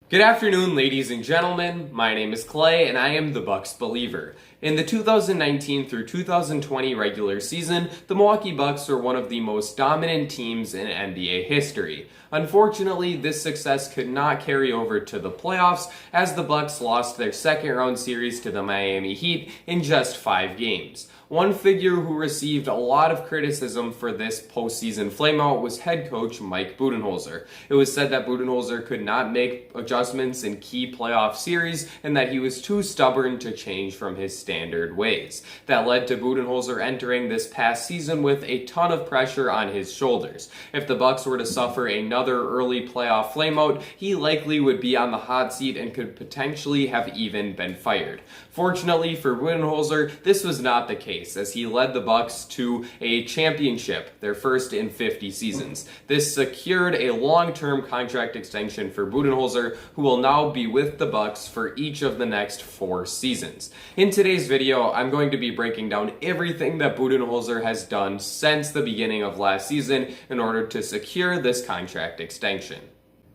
Good afternoon, ladies and gentlemen. My name is Clay, and I am the Bucks believer. In the 2019 through 2020 regular season, the Milwaukee Bucks were one of the most dominant teams in NBA history. Unfortunately, this success could not carry over to the playoffs as the Bucks lost their second round series to the Miami Heat in just 5 games. One figure who received a lot of criticism for this postseason flameout was head coach Mike Budenholzer. It was said that Budenholzer could not make adjustments in key playoff series and that he was too stubborn to change from his standard ways. That led to Budenholzer entering this past season with a ton of pressure on his shoulders. If the Bucks were to suffer another early playoff flameout, he likely would be on the hot seat and could potentially have even been fired. Fortunately for Budenholzer, this was not the case, as he led the Bucks to a championship, their first in 50 seasons. This secured a long-term contract extension for Budenholzer, who will now be with the Bucks for each of the next 4 seasons. In today's video, I'm going to be breaking down everything that Budenholzer has done since the beginning of last season in order to secure this contract extension.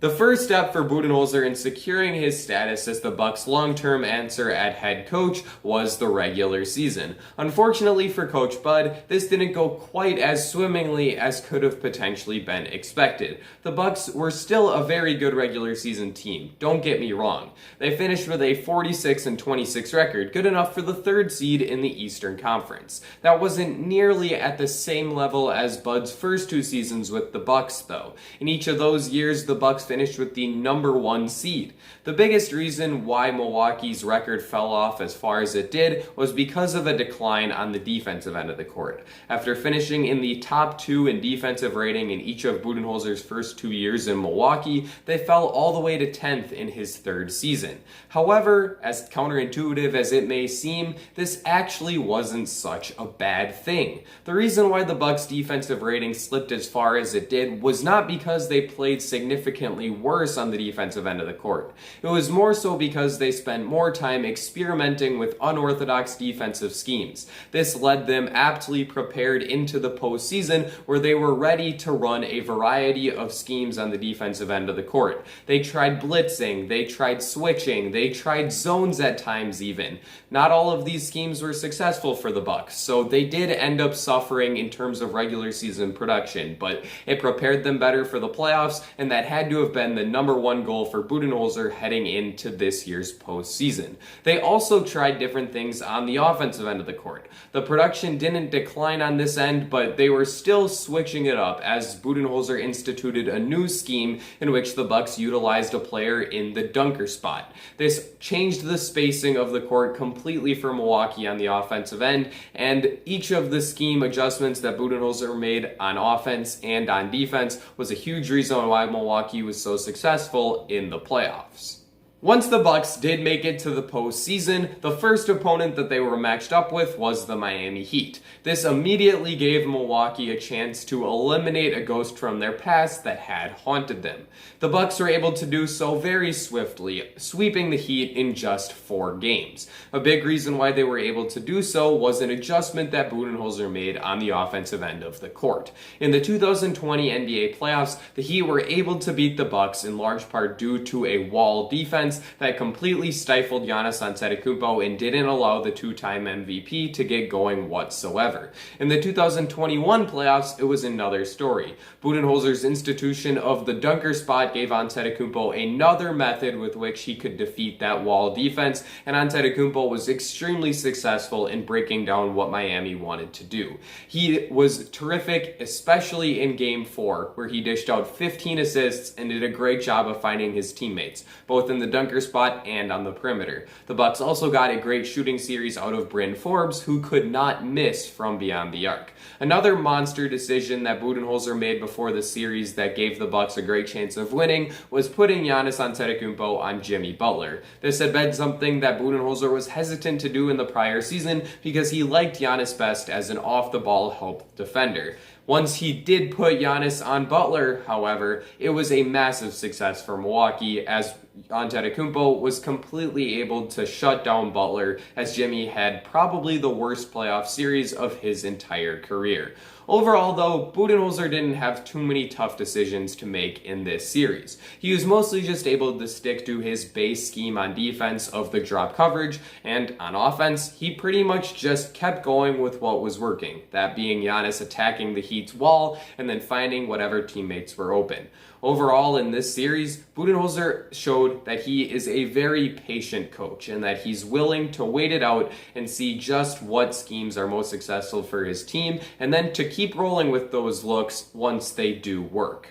The first step for Budenholzer in securing his status as the Bucks' long-term answer at head coach was the regular season. Unfortunately for Coach Bud, this didn't go quite as swimmingly as could have potentially been expected. The Bucks were still a very good regular season team, don't get me wrong. They finished with a 46-26 record, good enough for the 3rd seed in the Eastern Conference. That wasn't nearly at the same level as Bud's first 2 seasons with the Bucks, though. In each of those years, the Bucks finished with the number 1 seed. The biggest reason why Milwaukee's record fell off as far as it did was because of a decline on the defensive end of the court. After finishing in the top 2 in defensive rating in each of Budenholzer's first 2 years in Milwaukee, they fell all the way to 10th in his 3rd season. However, as counterintuitive as it may seem, this actually wasn't such a bad thing. The reason why the Bucks' defensive rating slipped as far as it did was not because they played significantly worse on the defensive end of the court. It was more so because they spent more time experimenting with unorthodox defensive schemes. This led them aptly prepared into the postseason, where they were ready to run a variety of schemes on the defensive end of the court. They tried blitzing, they tried switching, they tried zones at times even. Not all of these schemes were successful for the Bucks, so they did end up suffering in terms of regular season production, but it prepared them better for the playoffs, and that had to have been the number 1 goal for Budenholzer heading into this year's postseason. They also tried different things on the offensive end of the court. The production didn't decline on this end, but they were still switching it up as Budenholzer instituted a new scheme in which the Bucks utilized a player in the dunker spot. This changed the spacing of the court completely for Milwaukee on the offensive end, and each of the scheme adjustments that Budenholzer made on offense and on defense was a huge reason why Milwaukee was so successful in the playoffs. Once the Bucks did make it to the postseason, the first opponent that they were matched up with was the Miami Heat. This immediately gave Milwaukee a chance to eliminate a ghost from their past that had haunted them. The Bucks were able to do so very swiftly, sweeping the Heat in just 4 games. A big reason why they were able to do so was an adjustment that Budenholzer made on the offensive end of the court. In the 2020 NBA playoffs, the Heat were able to beat the Bucks in large part due to a wall defense that completely stifled Giannis Antetokounmpo and didn't allow the 2-time MVP to get going whatsoever. In the 2021 playoffs, it was another story. Budenholzer's institution of the dunker spot gave Antetokounmpo another method with which he could defeat that wall defense, and Antetokounmpo was extremely successful in breaking down what Miami wanted to do. He was terrific, especially in Game 4, where he dished out 15 assists and did a great job of finding his teammates, both in the dunker spot and on the perimeter. The Bucks also got a great shooting series out of Bryn Forbes, who could not miss from beyond the arc. Another monster decision that Budenholzer made before the series that gave the Bucks a great chance of winning was putting Giannis Antetokounmpo on Jimmy Butler. This had been something that Budenholzer was hesitant to do in the prior season because he liked Giannis best as an off-the-ball help defender. Once he did put Giannis on Butler, however, it was a massive success for Milwaukee, as Antetokounmpo was completely able to shut down Butler, as Jimmy had probably the worst playoff series of his entire career. Overall, though, Budenholzer didn't have too many tough decisions to make in this series. He was mostly just able to stick to his base scheme on defense of the drop coverage, and on offense, he pretty much just kept going with what was working, that being Giannis attacking the Heat's wall and then finding whatever teammates were open. Overall, in this series, Budenholzer showed that he is a very patient coach and that he's willing to wait it out and see just what schemes are most successful for his team, and then to keep rolling with those looks once they do work.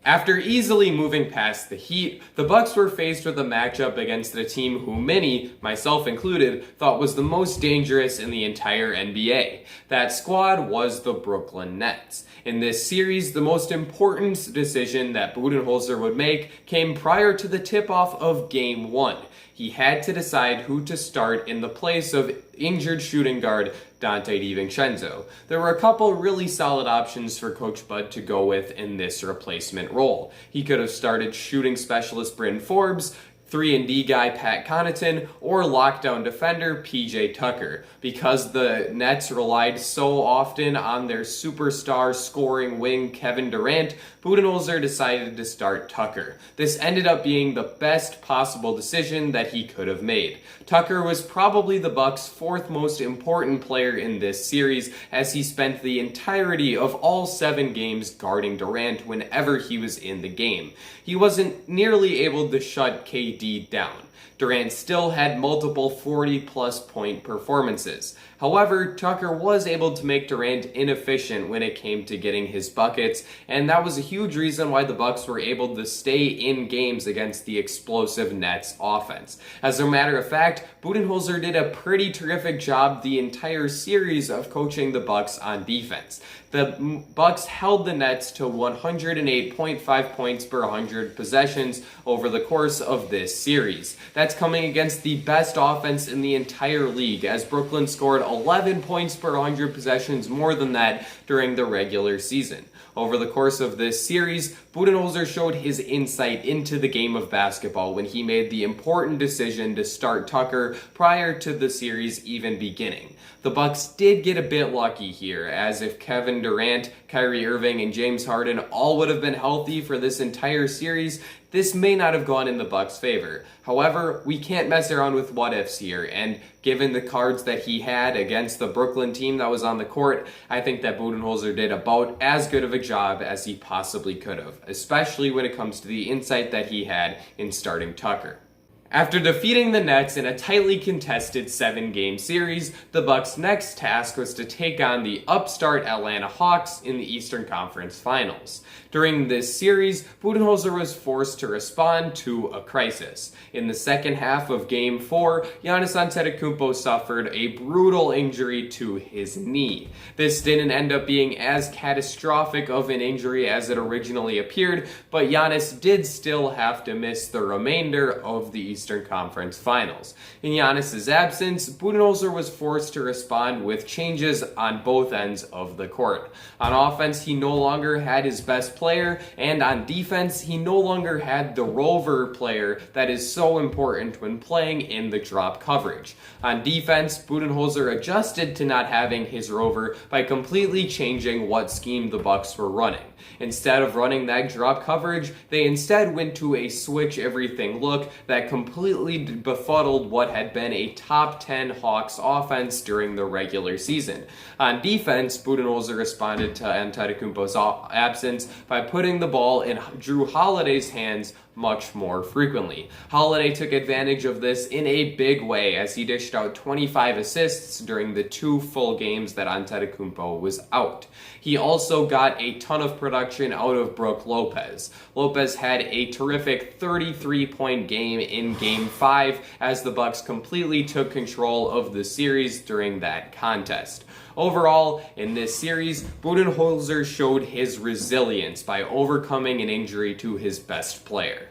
After easily moving past the Heat, the Bucks were faced with a matchup against a team who many, myself included, thought was the most dangerous in the entire NBA. That squad was the Brooklyn Nets. In this series, the most important decision that Budenholzer would make came prior to the tip-off of Game 1. He had to decide who to start in the place of injured shooting guard Dante DiVincenzo. There were a couple really solid options for Coach Bud to go with in this replacement role. He could have started shooting specialist Bryn Forbes, 3-and-D guy Pat Connaughton, or lockdown defender PJ Tucker. Because the Nets relied so often on their superstar scoring wing Kevin Durant, Budenholzer decided to start Tucker. This ended up being the best possible decision that he could have made. Tucker was probably the Bucks' fourth most important player in this series, as he spent the entirety of all 7 games guarding Durant whenever he was in the game. He wasn't nearly able to shut KD down. Durant still had multiple 40-plus point performances. However, Tucker was able to make Durant inefficient when it came to getting his buckets, and that was a huge reason why the Bucks were able to stay in games against the explosive Nets offense. As a matter of fact, Budenholzer did a pretty terrific job the entire series of coaching the Bucks on defense. The Bucks held the Nets to 108.5 points per 100 possessions over the course of this series. That's coming against the best offense in the entire league, as Brooklyn scored 11 points per 100 possessions more than that during the regular season. Over the course of this series, Budenholzer showed his insight into the game of basketball when he made the important decision to start Tucker prior to the series even beginning. The Bucks did get a bit lucky here, as if Kevin Durant, Kyrie Irving, and James Harden all would have been healthy for this entire series, this may not have gone in the Bucks' favor. However, we can't mess around with what-ifs here, and given the cards that he had against the Brooklyn team that was on the court, I think that Budenholzer did about as good of a job as he possibly could have, especially when it comes to the insight that he had in starting Tucker. After defeating the Nets in a tightly contested 7-game series, the Bucks' next task was to take on the upstart Atlanta Hawks in the Eastern Conference Finals. During this series, Budenholzer was forced to respond to a crisis. In the second half of Game 4, Giannis Antetokounmpo suffered a brutal injury to his knee. This didn't end up being as catastrophic of an injury as it originally appeared, but Giannis did still have to miss the remainder of the Eastern Conference Finals. In Giannis' absence, Budenholzer was forced to respond with changes on both ends of the court. On offense, he no longer had his best player, and on defense, he no longer had the rover player that is so important when playing in the drop coverage. On defense, Budenholzer adjusted to not having his rover by completely changing what scheme the Bucks were running. Instead of running that drop coverage, they instead went to a switch everything look that completely befuddled what had been a top 10 Hawks offense during the regular season. On defense, Budenholzer responded to Antetokounmpo's absence by putting the ball in Drew Holiday's hands much more frequently. Holiday took advantage of this in a big way, as he dished out 25 assists during the 2 full games that Antetokounmpo was out. He also got a ton of production out of Brook Lopez. Lopez had a terrific 33-point game in Game 5 as the Bucks completely took control of the series during that contest. Overall, in this series, Budenholzer showed his resilience by overcoming an injury to his best player.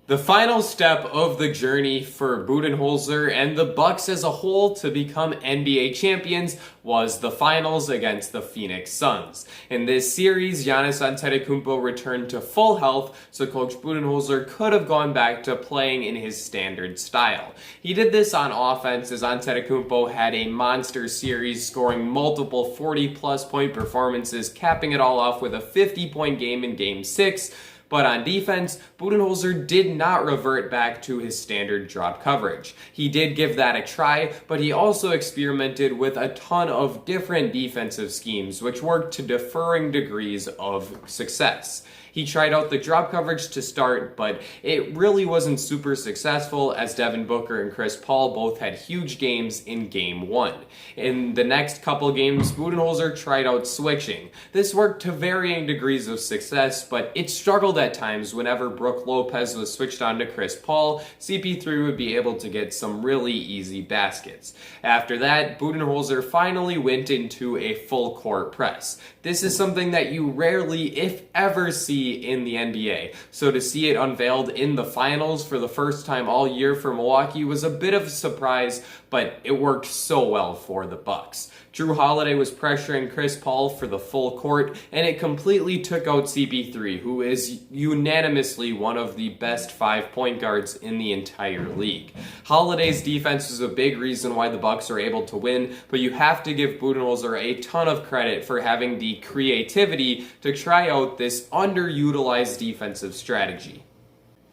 The final step of the journey for Budenholzer and the Bucks as a whole to become NBA champions was the finals against the Phoenix Suns. In this series, Giannis Antetokounmpo returned to full health, so Coach Budenholzer could have gone back to playing in his standard style. He did this on offense as Antetokounmpo had a monster series, scoring multiple 40-plus point performances, capping it all off with a 50-point game in Game 6. But on defense, Budenholzer did not revert back to his standard drop coverage. He did give that a try, but he also experimented with a ton of different defensive schemes, which worked to differing degrees of success. He tried out the drop coverage to start, but it really wasn't super successful as Devin Booker and Chris Paul both had huge games in Game 1. In the next couple games, Budenholzer tried out switching. This worked to varying degrees of success, but it struggled at times whenever Brook Lopez was switched on to Chris Paul. CP3 would be able to get some really easy baskets. After that, Budenholzer finally went into a full court press. This is something that you rarely, if ever, see in the NBA. So to see it unveiled in the finals for the first time all year for Milwaukee was a bit of a surprise, but it worked so well for the Bucks. Jrue Holiday was pressuring Chris Paul for the full court, and it completely took out CP3, who is unanimously one of the best 5 point guards in the entire league. Holiday's defense is a big reason why the Bucks are able to win, but you have to give Budenholzer a ton of credit for having the creativity to try out this underutilized defensive strategy.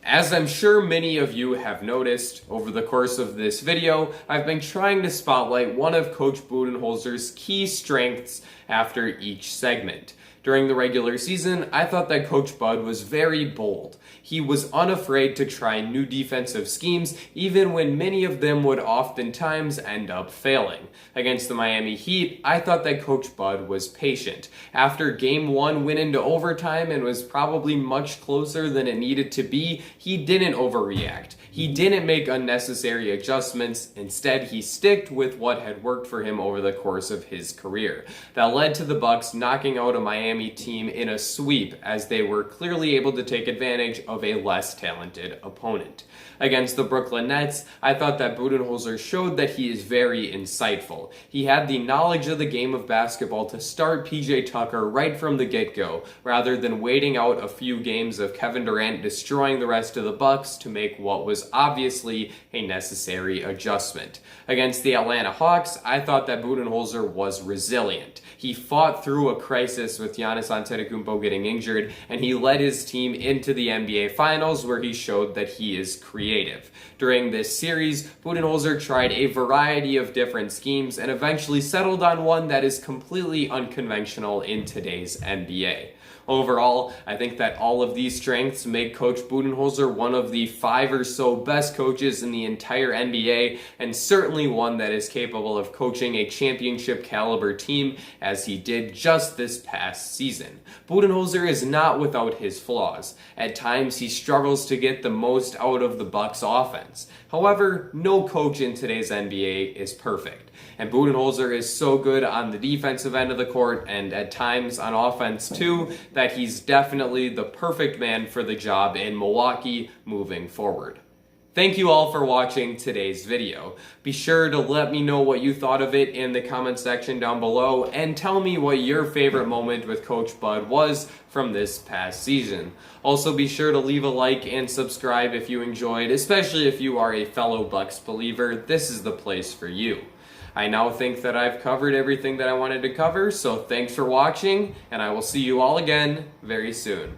As I'm sure many of you have noticed over the course of this video, I've been trying to spotlight one of Coach Budenholzer's key strengths after each segment. During the regular season, I thought that Coach Bud was very bold. He was unafraid to try new defensive schemes, even when many of them would oftentimes end up failing. Against the Miami Heat, I thought that Coach Bud was patient. After Game 1 went into overtime and was probably much closer than it needed to be, he didn't overreact. He didn't make unnecessary adjustments. Instead, he sticked with what had worked for him over the course of his career. That led to the Bucks knocking out a Miami team in a sweep, as they were clearly able to take advantage of a less talented opponent. Against the Brooklyn Nets, I thought that Budenholzer showed that he is very insightful. He had the knowledge of the game of basketball to start PJ Tucker right from the get-go, rather than waiting out a few games of Kevin Durant destroying the rest of the Bucks to make what was obviously a necessary adjustment. Against the Atlanta Hawks, I thought that Budenholzer was resilient. He fought through a crisis with Giannis Antetokounmpo getting injured, and he led his team into the NBA Finals, where he showed that he is creative. During this series, Budenholzer tried a variety of different schemes and eventually settled on one that is completely unconventional in today's NBA. Overall, I think that all of these strengths make Coach Budenholzer one of the 5 or so best coaches in the entire NBA, and certainly one that is capable of coaching a championship caliber team as he did just this past season. Budenholzer is not without his flaws. At times, he struggles to get the most out of the Bucks offense. However, no coach in today's NBA is perfect. And Budenholzer is so good on the defensive end of the court and at times on offense too, that he's definitely the perfect man for the job in Milwaukee moving forward. Thank you all for watching today's video. Be sure to let me know what you thought of it in the comment section down below, and tell me what your favorite moment with Coach Bud was from this past season. Also, be sure to leave a like and subscribe if you enjoyed, especially if you are a fellow Bucks believer. This is the place for you. I now think that I've covered everything that I wanted to cover, so thanks for watching, and I will see you all again very soon.